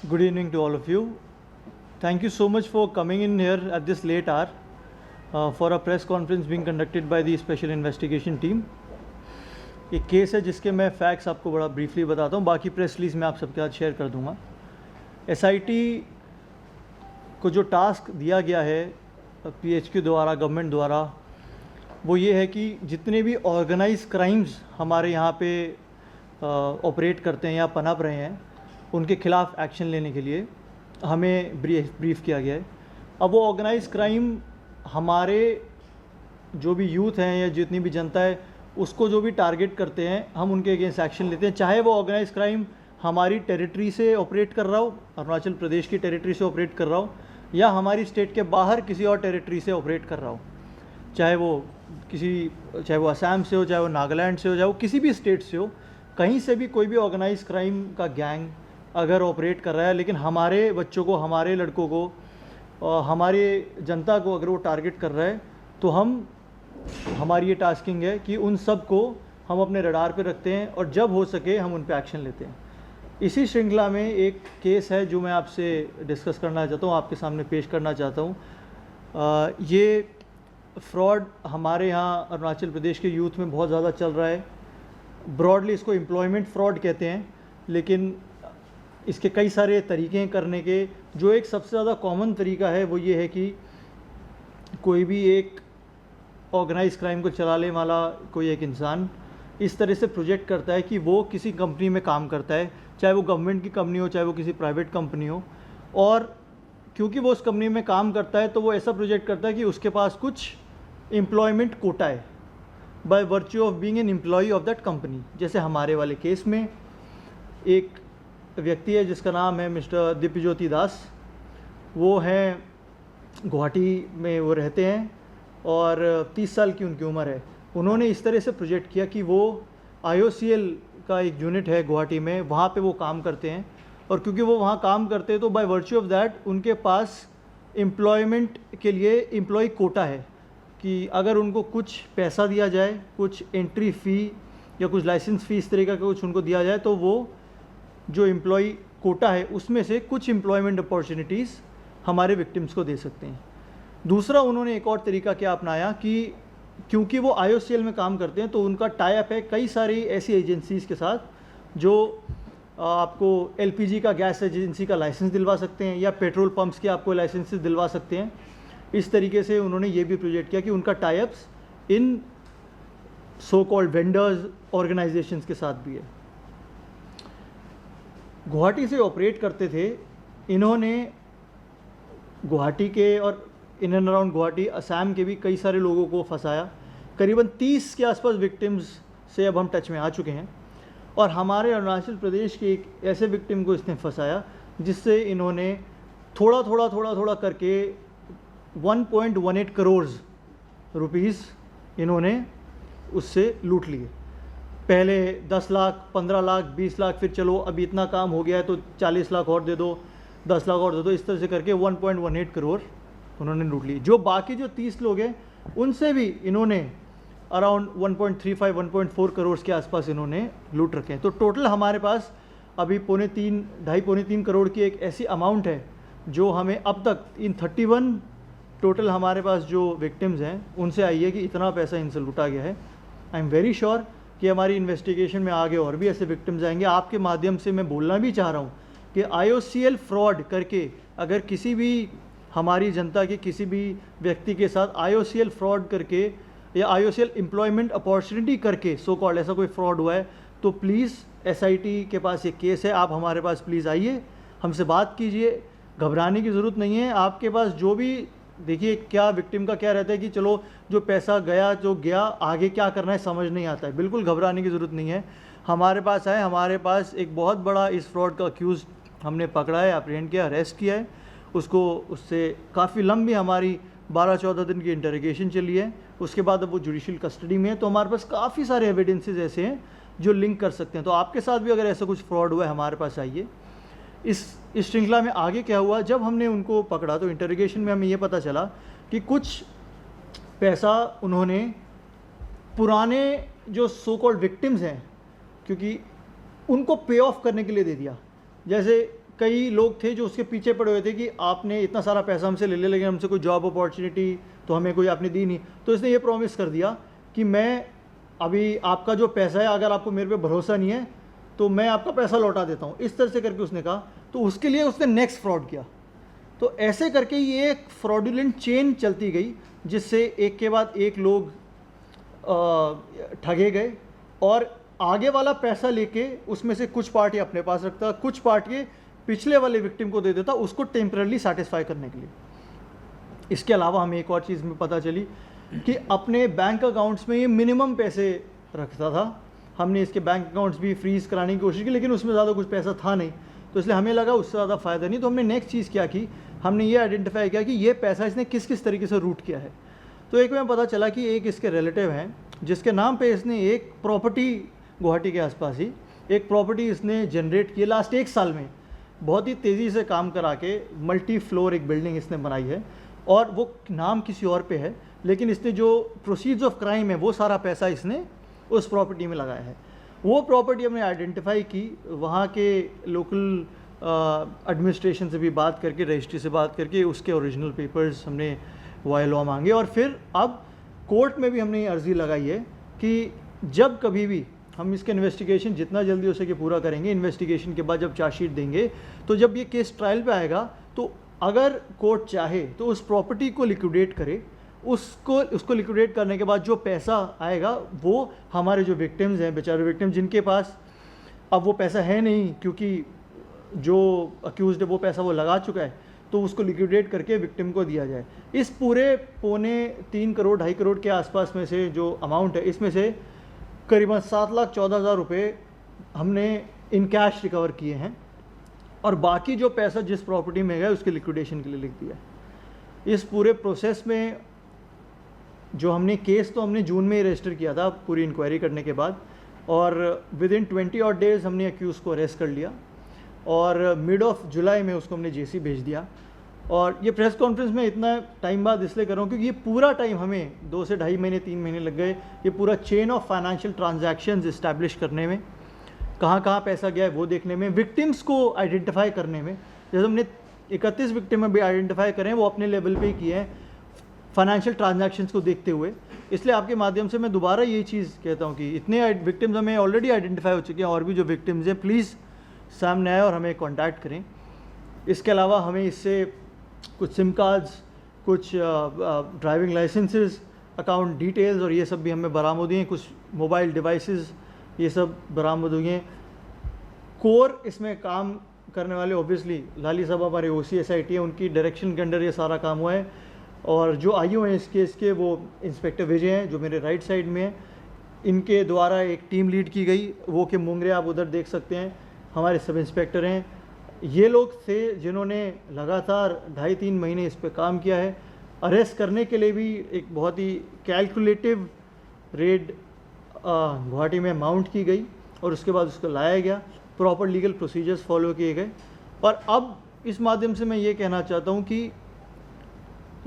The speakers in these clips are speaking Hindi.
Good evening to all of you. Thank you so much for coming in here at this late hour for a press conference being conducted by the Special Investigation Team. एक केस है जिसके मैं फैक्ट्स आपको बड़ा ब्रीफली बताता हूँ, बाकी प्रेस रिलीज मैं आप सबके साथ शेयर कर दूँगा। एसआईटी को जो टास्क दिया गया है पीएचक्यू द्वारा, गवर्नमेंट द्वारा, वो ये है कि जितने भी ऑर्गेनाइज क्राइम्स हमारे यहाँ पे ऑपरेट करते हैं या पनप रहे हैं, उनके खिलाफ एक्शन लेने के लिए हमें ब्रीफ किया गया है। अब वो ऑर्गेनाइज क्राइम हमारे जो भी यूथ हैं या जितनी भी जनता है उसको जो भी टारगेट करते हैं, हम उनके अगेंस्ट एक्शन लेते हैं, चाहे वो ऑर्गेनाइज क्राइम हमारी टेरिटरी से ऑपरेट कर रहा हो, अरुणाचल प्रदेश की टेरिटरी से ऑपरेट कर रहा हो, या हमारी स्टेट के बाहर किसी और टेरिटरी से ऑपरेट कर रहा हो, चाहे वो असम से हो, चाहे वो नागालैंड से हो, चाहे वो किसी भी स्टेट से हो, कहीं से भी कोई भी ऑर्गेनाइज क्राइम का गैंग अगर ऑपरेट कर रहा है, लेकिन हमारे बच्चों को, हमारे लड़कों को, हमारे जनता को अगर वो टारगेट कर रहा है, तो हमारी ये टास्किंग है कि उन सब को हम अपने रडार पे रखते हैं और जब हो सके हम उन पे एक्शन लेते हैं। इसी श्रृंखला में एक केस है जो मैं आपसे डिस्कस करना चाहता हूँ, आपके सामने पेश करना चाहता हूँ। ये फ्रॉड हमारे यहाँ अरुणाचल प्रदेश के यूथ में बहुत ज़्यादा चल रहा है। ब्रॉडली इसको एम्प्लॉयमेंट फ्रॉड कहते हैं, लेकिन इसके कई सारे तरीके हैं करने के। जो एक सबसे ज़्यादा कॉमन तरीका है वो ये है कि कोई भी एक ऑर्गेनाइज क्राइम को चलाने वाला कोई एक इंसान इस तरह से प्रोजेक्ट करता है कि वो किसी कंपनी में काम करता है, चाहे वो गवर्नमेंट की कंपनी हो, चाहे वो किसी प्राइवेट कंपनी हो, और क्योंकि वो उस कंपनी में काम करता है तो वो ऐसा प्रोजेक्ट करता है कि उसके पास कुछ एम्प्लॉयमेंट कोटा है by virtue of being an employee of that company. जैसे हमारे वाले केस में एक व्यक्ति है जिसका नाम है मिस्टर दिव्यज्योति दास। वो हैं गुवाहाटी में वो रहते हैं और 30 साल की उनकी उम्र है। उन्होंने इस तरह से प्रोजेक्ट किया कि वो IOCL का एक यूनिट है गुवाहाटी में, वहाँ पे वो काम करते हैं, और क्योंकि वो वहाँ काम करते हैं तो बाय वर्च्यू ऑफ दैट उनके पास एम्प्लॉयमेंट के लिए एम्प्लॉय कोटा है कि अगर उनको कुछ पैसा दिया जाए, कुछ एंट्री फ़ी या कुछ लाइसेंस फ़ी इस तरीका का कुछ उनको दिया जाए, तो वो जो एम्प्लॉय कोटा है उसमें से कुछ एम्प्लॉयमेंट अपॉर्चुनिटीज़ हमारे विक्टिम्स को दे सकते हैं। दूसरा, उन्होंने एक और तरीका क्या अपनाया कि क्योंकि वो IOCL में काम करते हैं तो उनका टाई अप है कई सारी ऐसी एजेंसीज़ के साथ जो आपको LPG का, गैस एजेंसी का लाइसेंस दिलवा सकते हैं या पेट्रोल पंप्स के आपको लाइसेंसेस दिलवा सकते हैं। इस तरीके से उन्होंने ये भी प्रोजेक्ट किया कि उनका टाई अप्स इन सो कॉल्ड वेंडर्स ऑर्गेनाइजेशंस के साथ भी है। गुवाहाटी से ऑपरेट करते थे इन्होंने। गुवाहाटी के और in and around Guwahati, Assam के भी कई सारे लोगों को फंसाया। करीबन 30 के आसपास विक्टिम्स से अब हम टच में आ चुके हैं, और हमारे अरुणाचल प्रदेश के एक ऐसे विक्टिम को इसने फंसाया जिससे इन्होंने थोड़ा करके 1.18 करोड़ रुपीज़ इन्होंने उससे लूट लिए। पहले 10 लाख, 15 लाख, 20 लाख, फिर चलो अभी इतना काम हो गया है तो 40 लाख और दे दो, 10 लाख और दे दो, इस तरह से करके 1.18 करोड़ उन्होंने लूट ली। जो बाकी जो 30 लोग हैं उनसे भी इन्होंने अराउंड 1.35, 1.4 करोड़ के आसपास इन्होंने लूट रखे हैं। तो टोटल हमारे पास अभी पौने तीन करोड़ की एक ऐसी अमाउंट है जो हमें अब तक इन 31 टोटल हमारे पास जो विक्टिम्स हैं उनसे आई है कि इतना पैसा इनसे लूटा गया है। आई एम वेरी श्योर कि हमारी इन्वेस्टिगेशन में आगे और भी ऐसे विक्टिम्स आएंगे। आपके माध्यम से मैं बोलना भी चाह रहा हूँ कि IOCL फ्रॉड करके अगर किसी भी हमारी जनता के किसी भी व्यक्ति के साथ IOCL फ्रॉड करके या IOCL एम्प्लॉयमेंट अपॉर्चुनिटी करके सो कॉल्ड ऐसा कोई फ्रॉड हुआ है, तो प्लीज़ SIT के पास ये केस है, आप हमारे पास प्लीज़ आइए, हमसे बात कीजिए। घबराने की ज़रूरत नहीं है। आपके पास जो भी, देखिए क्या विक्टिम का क्या रहता है कि चलो जो पैसा गया जो गया, आगे क्या करना है समझ नहीं आता है। बिल्कुल घबराने की ज़रूरत नहीं है। हमारे पास आए, हमारे पास एक बहुत बड़ा इस फ्रॉड का अक्यूज़ हमने पकड़ा है, अप्रहेंड किया, अरेस्ट किया है उसको। उससे काफ़ी लंबी हमारी 12-14 दिन की इंटरोगेशन चली है। उसके बाद अब वो जुडिशियल कस्टडी में है। तो हमारे पास काफ़ी सारे एविडेंसेस ऐसे हैं जो लिंक कर सकते हैं। तो आपके साथ भी अगर ऐसा कुछ फ्रॉड हुआ है हमारे पास आइए। इस श्रृंखला में आगे क्या हुआ, जब हमने उनको पकड़ा तो इंटरोगेशन में हमें ये पता चला कि कुछ पैसा उन्होंने पुराने जो सो कॉल्ड विक्टिम्स हैं, क्योंकि उनको पे ऑफ करने के लिए दे दिया। जैसे कई लोग थे जो उसके पीछे पड़े हुए थे कि आपने इतना सारा पैसा हमसे ले लिया लेकिन हमसे कोई जॉब अपॉर्चुनिटी तो हमें कोई आपने दी नहीं। तो इसने ये प्रॉमिस कर दिया कि मैं अभी आपका जो पैसा है, अगर आपको मेरे पे भरोसा नहीं है तो मैं आपका पैसा लौटा देता हूँ, इस तरह से करके उसने कहा। तो उसके लिए उसने नेक्स्ट फ्रॉड किया। तो ऐसे करके ये एक फ्रॉडुलेंट चेन चलती गई, जिससे एक के बाद एक लोग ठगे गए और आगे वाला पैसा लेके उसमें से कुछ पार्ट ये अपने पास रखता, कुछ पार्ट ये पिछले वाले विक्टिम को दे देता उसको टेम्पररी सेटिस्फाई करने के लिए। इसके अलावा हमें एक और चीज़ में पता चली कि अपने बैंक अकाउंट्स में ये मिनिमम पैसे रखता था। हमने इसके बैंक अकाउंट्स भी फ्रीज़ कराने की कोशिश की लेकिन उसमें ज़्यादा कुछ पैसा था नहीं, तो इसलिए हमें लगा उससे ज़्यादा फ़ायदा नहीं। तो हमने नेक्स्ट चीज़ क्या की, हमने ये आइडेंटिफाई किया कि ये पैसा इसने किस किस तरीके से रूट किया है। तो एक में पता चला कि एक इसके रिलेटिव हैं जिसके नाम पे इसने एक प्रॉपर्टी गुवाहाटी के आसपास ही एक प्रॉपर्टी इसने जनरेट की लास्ट 1 साल में। बहुत ही तेज़ी से काम करा के मल्टी फ्लोर एक बिल्डिंग इसने बनाई है और वो नाम किसी और पे है, लेकिन इसने जो प्रोसीड्स ऑफ क्राइम है वो सारा पैसा इसने उस प्रॉपर्टी में लगाया है। वो प्रॉपर्टी हमने आइडेंटिफाई की, वहाँ के लोकल एडमिनिस्ट्रेशन से भी बात करके, रजिस्ट्री से बात करके उसके ओरिजिनल पेपर्स हमने वाया लॉ मांगे और फिर अब कोर्ट में भी हमने ये अर्ज़ी लगाई है कि जब कभी भी हम इसका इन्वेस्टिगेशन जितना जल्दी हो सके पूरा करेंगे। इन्वेस्टिगेशन के बाद जब चार्जशीट देंगे तो जब ये केस ट्रायल पे आएगा तो अगर कोर्ट चाहे तो उस प्रॉपर्टी को लिक्विडेट करे, उसको लिक्विडेट करने के बाद जो पैसा आएगा वो हमारे जो विक्टिम्स हैं, बेचारे विक्टिम जिनके पास अब वो पैसा है नहीं क्योंकि जो अक्यूज़ड है वो पैसा वो लगा चुका है, तो उसको लिक्विडेट करके विक्टिम को दिया जाए। इस पूरे 3.25 करोड़ 2.5 करोड़ के आसपास में से जो अमाउंट है, इसमें से करीबन 7,14,000 रुपये हमने इन कैश रिकवर किए हैं और बाकी जो पैसा जिस प्रॉपर्टी में गया उसके लिक्विडेशन के लिए लिख दिया। इस पूरे प्रोसेस में जो हमने केस तो हमने जून में ही रजिस्टर किया था पूरी इंक्वायरी करने के बाद, और विद इन 20 ऑड डेज़ हमने अक्यूज़ को अरेस्ट कर लिया और मिड ऑफ जुलाई में उसको हमने जेसी भेज दिया। और ये प्रेस कॉन्फ्रेंस में इतना टाइम बाद इसलिए कर रहा हूँ क्योंकि ये पूरा टाइम हमें 2 से 2.5 महीने 3 महीने लग गए ये पूरा chain of financial transactions establish करने में, कहाँ कहाँ पैसा गया है वो देखने में, विक्टिम्स को आइडेंटिफाई करने में। जैसे हमने 31 विक्टिम अभी आइडेंटिफाई करें वो अपने लेवल पे ही किए हैं फाइनेंशियल ट्रांजैक्शंस को देखते हुए। इसलिए आपके माध्यम से मैं दोबारा यही चीज़ कहता हूँ कि इतने विक्टिम्स हमें ऑलरेडी आइडेंटिफाई हो चुके हैं और भी जो विक्टिम्स हैं प्लीज़ सामने आए और हमें कॉन्टैक्ट करें। इसके अलावा हमें इससे कुछ सिम कार्ड्स, कुछ ड्राइविंग लाइसेंसेस, अकाउंट डिटेल्स और ये सब भी हमें बरामद हुए हैं, कुछ मोबाइल डिवाइसेस ये सब बरामद हुए हैं। कोर इसमें काम करने वाले ऑब्वियसली लाली साहब हमारे OCSIT हैं, उनकी डायरेक्शन के अंडर ये सारा काम हुआ है। और जो आईओ हैं इस केस के वो इंस्पेक्टर विजय हैं जो मेरे राइट साइड में हैं, इनके द्वारा एक टीम लीड की गई, वो के मुंगरे आप उधर देख सकते हैं, हमारे सब इंस्पेक्टर हैं। ये लोग थे जिन्होंने लगातार 2.5-3 महीने इस पर काम किया है। अरेस्ट करने के लिए भी एक बहुत ही कैलकुलेटिव रेड गुवाहाटी में माउंट की गई और उसके बाद उसको लाया गया, प्रॉपर लीगल प्रोसीजर्स फॉलो किए गए। और अब इस माध्यम से मैं ये कहना चाहता हूँ कि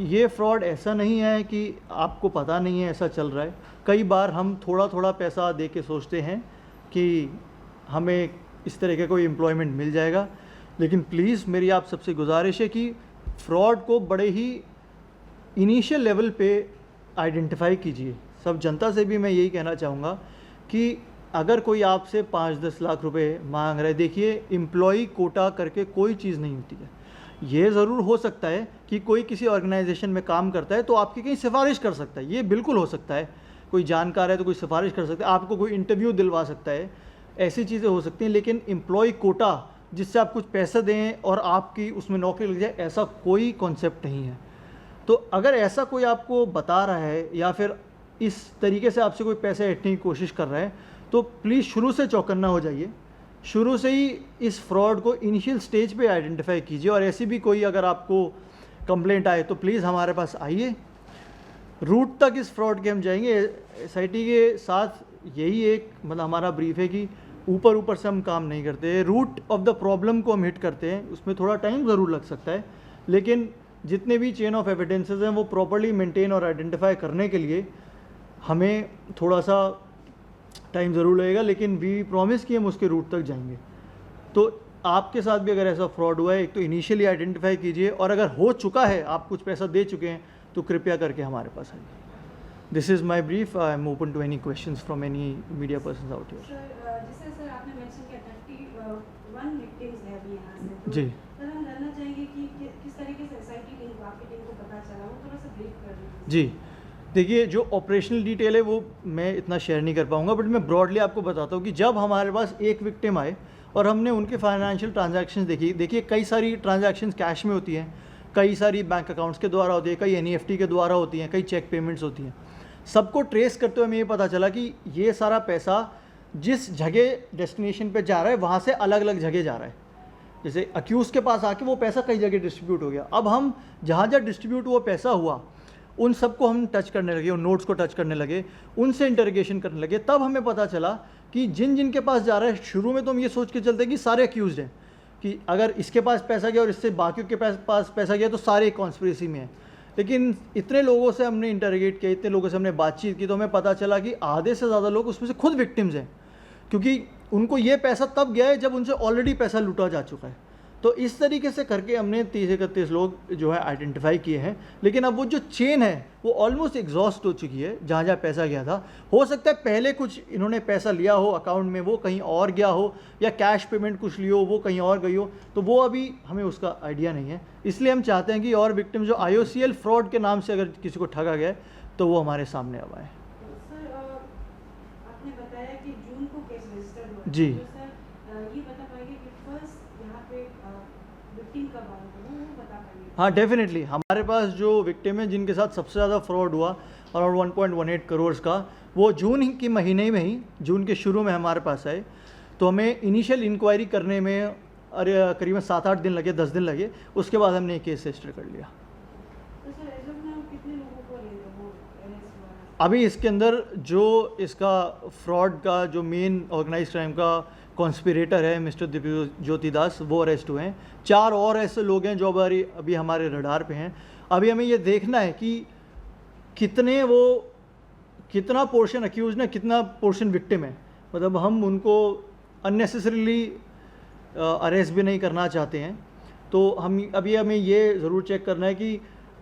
ये फ्रॉड ऐसा नहीं है कि आपको पता नहीं है ऐसा चल रहा है। कई बार हम थोड़ा थोड़ा पैसा दे के सोचते हैं कि हमें इस तरह का कोई एम्प्लॉयमेंट मिल जाएगा, लेकिन प्लीज़ मेरी आप सबसे गुजारिश है कि फ्रॉड को बड़े ही इनिशियल लेवल पे आइडेंटिफाई कीजिए। सब जनता से भी मैं यही कहना चाहूँगा कि अगर कोई आपसे 5-10 लाख रुपए मांग रहा है, देखिए एम्प्लॉई कोटा करके कोई चीज़ नहीं होती है। ये ज़रूर हो सकता है कि कोई किसी ऑर्गेनाइजेशन में काम करता है तो आपकी कहीं सिफारिश कर सकता है, ये बिल्कुल हो सकता है। कोई जानकार है तो कोई सिफारिश कर सकता है, आपको कोई इंटरव्यू दिलवा सकता है, ऐसी चीज़ें हो सकती हैं। लेकिन एम्प्लॉय कोटा जिससे आप कुछ पैसा दें और आपकी उसमें नौकरी लग जाए, ऐसा कोई कॉन्सेप्ट नहीं है। तो अगर ऐसा कोई आपको बता रहा है या फिर इस तरीके से आपसे कोई पैसे ऐंठने की कोशिश कर रहा है तो प्लीज़ शुरू से चौकन्ना हो जाइए, शुरू से ही इस फ्रॉड को इनिशियल स्टेज पे आइडेंटिफाई कीजिए। और ऐसी भी कोई अगर आपको कंप्लेंट आए तो प्लीज़ हमारे पास आइए, रूट तक इस फ्रॉड के हम जाएंगे। SIT के साथ यही एक मतलब हमारा ब्रीफ है कि ऊपर ऊपर से हम काम नहीं करते, रूट ऑफ द प्रॉब्लम को हम हिट करते हैं। उसमें थोड़ा टाइम ज़रूर लग सकता है, लेकिन जितने भी चेन ऑफ एविडेंसेस हैं वो प्रॉपर्ली मेंटेन और आइडेंटिफाई करने के लिए हमें थोड़ा सा टाइम ज़रूर लगेगा, लेकिन वी प्रॉमिस कि हम उसके रूट तक जाएंगे। तो आपके साथ भी अगर ऐसा फ्रॉड हुआ है, एक तो इनिशियली आइडेंटिफाई कीजिए, और अगर हो चुका है, आप कुछ पैसा दे चुके हैं, तो कृपया करके हमारे पास आइए। This is my brief. I am open to any questions from any media person out here. जैसे सर आपने मेंशन किया 31 विक्टिम्स है अभी यहाँ से, तो जी सर हम जानना चाहेंगे कि किस तरीके से एसआईटी टीम को, आपकी टीम को पता चला, वो थोड़ा सा ब्रीफ कर दीजिए। जी, देखिए जो ऑपरेशनल डिटेल है वो मैं इतना शेयर नहीं कर पाऊँगा, बट मैं ब्रॉडली आपको बताता हूँ कि जब हमारे पास एक विक्टिम आए और हमने उनके फाइनेंशियल ट्रांजैक्शंस देखी, देखिए कई सारी ट्रांजैक्शंस कैश में होती हैं, कई सारी बैंक अकाउंट्स के द्वारा होती है, कई एनईएफटी के द्वारा होती हैं, कई चेक पेमेंट्स होती हैं। सबको ट्रेस करते हुए हमें ये पता चला कि ये सारा पैसा जिस जगह डेस्टिनेशन पे जा रहा है वहाँ से अलग अलग जगह जा रहा है। जैसे अक्यूज़ के पास आके वो पैसा कई जगह डिस्ट्रीब्यूट हो गया। अब हम जहाँ जहाँ डिस्ट्रीब्यूट वो पैसा हुआ उन सबको हम टच करने लगे, उन नोट्स को टच करने लगे, उनसे इंटरोगेशन करने लगे। तब हमें पता चला कि जिन जिन के पास जा रहा है, शुरू में तो हम ये सोच के चलते हैं कि सारे अक्यूज़ड हैं, कि अगर इसके पास पैसा गया और इससे बाकियों के पास पैसा गया तो सारे कॉन्स्पिरेसी में हैं। लेकिन इतने लोगों से हमने इंटरोगेट किया, इतने लोगों से हमने बातचीत की, तो हमें पता चला कि आधे से ज़्यादा लोग उसमें से खुद विक्टिम्स हैं, क्योंकि उनको ये पैसा तब गया है जब उनसे ऑलरेडी पैसा लूटा जा चुका है। तो इस तरीके से करके हमने 30-31 लोग जो है आइडेंटिफाई किए हैं। लेकिन अब वो जो चेन है वो ऑलमोस्ट एग्जॉस्ट हो चुकी है। जहाँ जहाँ पैसा गया था, हो सकता है पहले कुछ इन्होंने पैसा लिया हो अकाउंट में, वो कहीं और गया हो, या कैश पेमेंट कुछ लियो वो कहीं और गई हो, तो वो अभी हमें उसका आइडिया नहीं है। इसलिए हम चाहते हैं कि और विक्टिम जो IOCL फ्रॉड के नाम से अगर किसी को ठगा गया है तो वो हमारे सामने अब आए। सर आपने बताया कि जून को केस रजिस्टर हुआ, जी। तो सर ये बता पाएंगे कि फर्स्ट यहाँ पे विक्टिम कब आया था, वो बता पाएंगे? हाँ, डेफिनेटली हमारे पास जो विक्टिम है जिनके साथ सबसे ज़्यादा फ्रॉड हुआ अराउंड 1.18 करोड़ का, वो जून के महीने में ही, जून के शुरू में हमारे पास आए। तो हमें इनिशियल इंक्वायरी करने में करीबन 7-8 दिन लगे, 10 दिन लगे। उसके बाद हमने केस रजिस्टर कर लिया। तो सर एज ऑफ नाउ कितने लोगों को अरेस्ट हुआ है? अभी इसके अंदर जो इसका फ्रॉड का जो मेन ऑर्गेनाइज क्राइम का कॉन्स्पिरेटर है मिस्टर दिव्यज्योति दास, वो अरेस्ट हुए हैं। 4 और ऐसे लोग हैं जो अभी हमारे रडार पे हैं। अभी हमें ये देखना है कि कितना पोर्शन अक्यूज है, कितना पोर्शन विक्टिम है। मतलब हम उनको अननेसेसरीली अरेस्ट भी नहीं करना चाहते हैं। तो हमें ये ज़रूर चेक करना है कि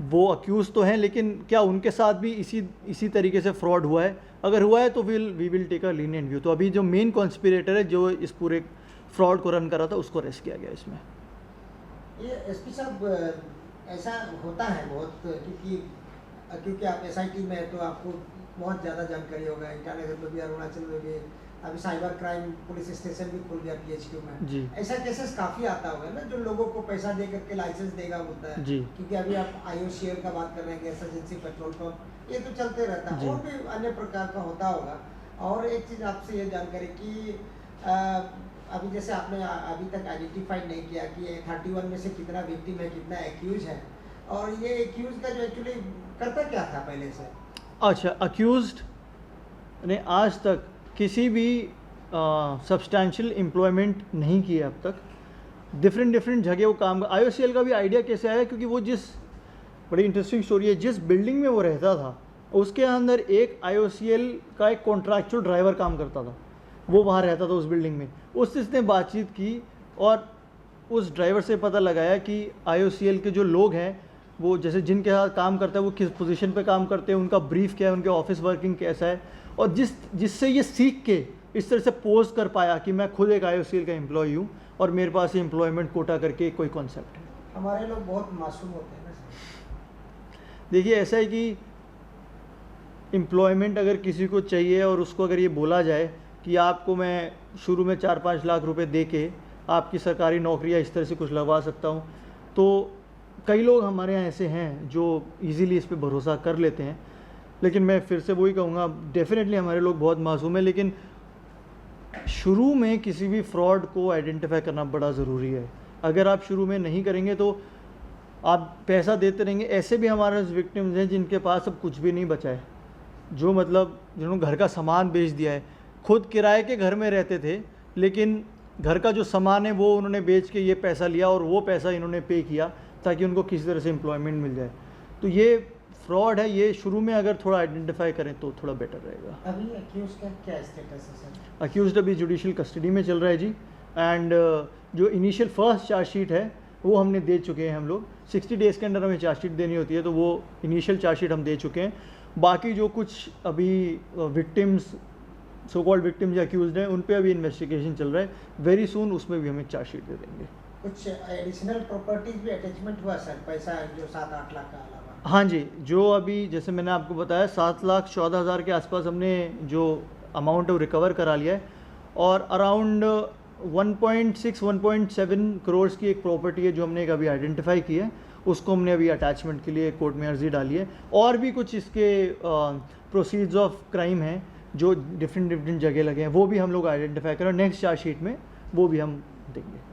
वो अक्यूज़ तो हैं, लेकिन क्या उनके साथ भी इसी तरीके से फ्रॉड हुआ है। अगर हुआ है तो we will take a lenient view. तो अभी जो मेन कॉन्स्पिरेटर है जो इस पूरे फ्रॉड को रन कर रहा था, उसको अरेस्ट किया गया इसमें। ये एसपी साहब, ऐसा होता है बहुत, क्योंकि आप SIT में है तो आपको बहुत ज़्यादा जानकारी होगा। ईटानगर में भी, अरुणाचल में भी, अभी साइबर क्राइम पुलिस स्टेशन भी खुल गया PHQ में जी। ऐसा केसेस काफ़ी आता होगा ना, जो लोगों को पैसा दे करके लाइसेंस देगा बोलता है जी। क्योंकि अभी आप IOCL का बात कर रहे हैं, गैस एजेंसी, पेट्रोल पंप, ये तो चलते रहता है, और भी अन्य प्रकार का होता होगा। और एक चीज़ आपसे ये जानकारी कि अभी जैसे आपने अभी तक आइडेंटिफाइड नहीं किया कि 31 में से कितना विक्टिम है, कितना एक्यूज है, और ये एक्यूज का जो एक्चुअली करता क्या था पहले से? अच्छा, अक्यूज्ड ने आज तक किसी भी सब्सटैंशियल एम्प्लॉयमेंट नहीं किया अब तक। डिफरेंट जगह वो काम। IOCL का भी आइडिया कैसे आया, क्योंकि वो बड़ी इंटरेस्टिंग स्टोरी है, जिस बिल्डिंग में वो रहता था उसके अंदर एक IOCL का एक कॉन्ट्रैक्चुअल ड्राइवर काम करता था। वो वहाँ रहता था उस बिल्डिंग में। उसने बातचीत की और उस ड्राइवर से पता लगाया कि IOCL के जो लोग हैं, वो जैसे जिनके साथ काम करता है, वो किस पोजीशन पे काम करते हैं, उनका ब्रीफ क्या है, उनके ऑफिस वर्किंग कैसा है, और जिससे ये सीख के इस तरह से पोज कर पाया कि मैं खुद एक IOCL का एम्प्लॉय हूँ और मेरे पास एम्प्लॉयमेंट कोटा करके कोई कॉन्सेप्ट है। हमारे लोग बहुत मासूम होते हैं ना। देखिए, ऐसा है कि एम्प्लॉयमेंट अगर किसी को चाहिए और उसको अगर ये बोला जाए कि आपको मैं शुरू में 4-5 लाख रुपए दे के आपकी सरकारी नौकरी या इस तरह से कुछ लगवा सकता हूँ, तो कई लोग हमारे यहाँ ऐसे हैं जो इजीली इस पे भरोसा कर लेते हैं। लेकिन मैं फिर से वही कहूँगा, डेफिनेटली हमारे लोग बहुत मासूम हैं, लेकिन शुरू में किसी भी फ्रॉड को आइडेंटिफाई करना बड़ा ज़रूरी है। अगर आप शुरू में नहीं करेंगे तो आप पैसा देते रहेंगे। ऐसे भी हमारे विक्टिम्स हैं जिनके पास अब कुछ भी नहीं बचा है, जो मतलब जिन्होंने घर का सामान बेच दिया है। खुद किराए के घर में रहते थे, लेकिन घर का जो सामान है वो उन्होंने बेच के ये पैसा लिया और वो पैसा इन्होंने पे किया ताकि उनको किसी तरह से एम्प्लॉयमेंट मिल जाए। तो ये फ्रॉड है, ये शुरू में अगर थोड़ा आइडेंटिफाई करें तो थोड़ा बेटर रहेगा। अभी अक्यूज का क्या स्टेटस है सर? अक्यूज्ड अभी जुडिशियल कस्टडी में चल रहा है जी, एंड जो इनिशियल फर्स्ट चार्जशीट है वो हमने दे चुके हैं हम लोग। 60 डेज़ के अंदर हमें चार्जशीट देनी होती है, तो वो इनिशियल चार्जशीट हम दे चुके हैं। बाकी जो कुछ अभी विक्टिम्स, सो कॉल्ड विक्टिम्स या अक्यूज्ड हैं, उन पे अभी इन्वेस्टिगेशन चल रहा है। वेरी सून उसमें भी हमें चार्जशीट दे देंगे। कुछ एडिशनल प्रॉपर्टीज भी अटैचमेंट हुआ सर, पैसा जो 7-8 लाख का अलावा? हाँ जी, जो अभी जैसे मैंने आपको बताया 7,14,000 के आसपास हमने जो अमाउंट है वो रिकवर करा लिया है, और अराउंड 1.6-1.7 करोड़ की एक प्रॉपर्टी है जो हमने एक अभी आइडेंटिफाई की है, उसको हमने अभी अटैचमेंट के लिए कोर्ट में अर्जी डाली है। और भी कुछ इसके प्रोसीड्स ऑफ क्राइम हैं जो डिफरेंट जगह लगे हैं, वो भी हम लोग आइडेंटिफाई करें, और नेक्स्ट चार्जशीट में वो भी हम देंगे।